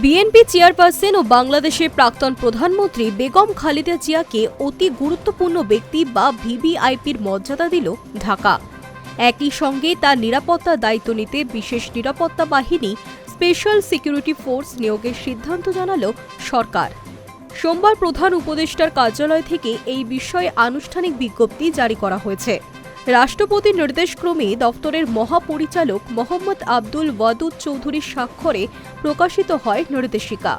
BNP chairperson ও বাংলাদেশের প্রাক্তন প্রধানমন্ত্রী বেগম খালেদা জিয়াকে অতি গুরুত্বপূর্ণ ব্যক্তি বা ভিভিআইপির মর্যাদা দিল ঢাকা। একই সঙ্গে তার নিরাপত্তার দায়িত্ব নিতে বিশেষ নিরাপত্তা বাহিনী স্পেশাল সিকিউরিটি ফোর্স নিয়োগের সিদ্ধান্ত জানাল সরকার। সোমবার প্রধান উপদেষ্টার কার্যালয় থেকে এই বিষয়ে আনুষ্ঠানিক বিজ্ঞপ্তি জারি করা হয়েছে। রাষ্ট্রপতির নির্দেশক্রমে দফতরের মহাপরিচালক মোহাম্মদ আব্দুল ওয়াদুদ চৌধুরীর স্বাক্ষরে প্রকাশিত হয় নির্দেশিকা।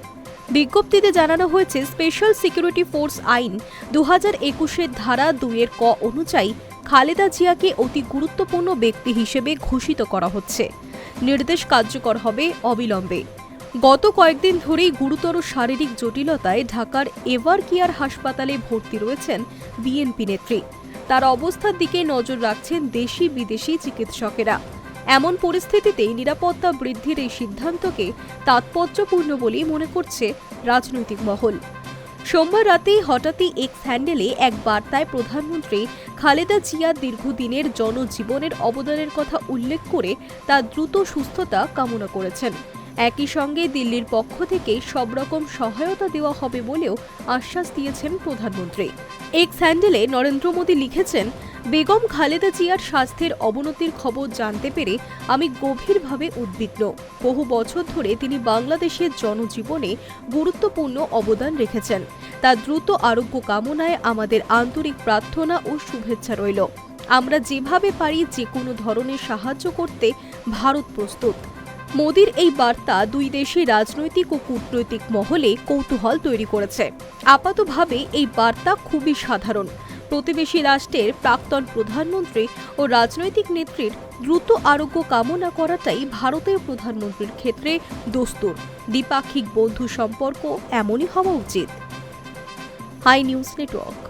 বিজ্ঞপ্তিতে জানানো হয়েছে, স্পেশাল সিকিউরিটি ফোর্স আইন 2021-এর ধারা 2-এর ক অনুযায়ী খালেদা জিয়াকে অতি গুরুত্বপূর্ণ ব্যক্তি হিসেবে ঘোষিত করা হচ্ছে। নির্দেশ কার্যকর হবে অবিলম্বে। গত কয়েকদিন ধরেই গুরুতর শারীরিক জটিলতায় ঢাকার এভার কেয়ার হাসপাতালে ভর্তি রয়েছেন বিএনপি নেত্রী। তার অবস্থার দিকে নজর রাখছেন দেশি বিদেশি চিকিৎসকেরা। এমন পরিস্থিতিতে নিরাপত্তা বৃদ্ধির এই সিদ্ধান্তকে তাৎপর্যপূর্ণ বলেই মনে করছে রাজনৈতিক মহল। সোমবার রাতেই হঠাৎই এক্স হ্যান্ডেলে এক বার্তায় প্রধানমন্ত্রী খালেদা জিয়ার দীর্ঘদিনের জনজীবনের অবদানের কথা উল্লেখ করে তার দ্রুত সুস্থতা কামনা করেছেন। একই সঙ্গে দিল্লির পক্ষ থেকে সব রকম সহায়তা দেওয়া হবে বলেও আশ্বাস দিয়েছেন প্রধানমন্ত্রী। এক্স হ্যান্ডেলে নরেন্দ্র মোদী লিখেছেন, বেগম খালেদা জিয়ার স্বাস্থ্যের অবনতির খবর জানতে পেরে আমি গভীরভাবে উদ্বিগ্ন। বহু বছর ধরে তিনি বাংলাদেশের জনজীবনে গুরুত্বপূর্ণ অবদান রেখেছেন। তার দ্রুত আরোগ্য কামনায় আমাদের আন্তরিক প্রার্থনা ও শুভেচ্ছা রইল। আমরা যেভাবে পারি যে কোনো ধরনের সাহায্য করতে ভারত প্রস্তুত। মোদির এই বার্তা দুই দেশের রাজনৈতিক ও কূটনৈতিক মহলে কৌতূহল তৈরি করেছে। আপাতভাবে এই বার্তা খুবই সাধারণ। প্রতিবেশী রাষ্ট্রের প্রাক্তন প্রধানমন্ত্রী ও রাজনৈতিক নেত্রীর দ্রুত আরোগ্য কামনা করাটাই ভারতীয় প্রধানমন্ত্রীর ক্ষেত্রে দস্তুর। দ্বিপাক্ষিক বন্ধু সম্পর্ক এমনই হওয়া উচিত। Hi news network.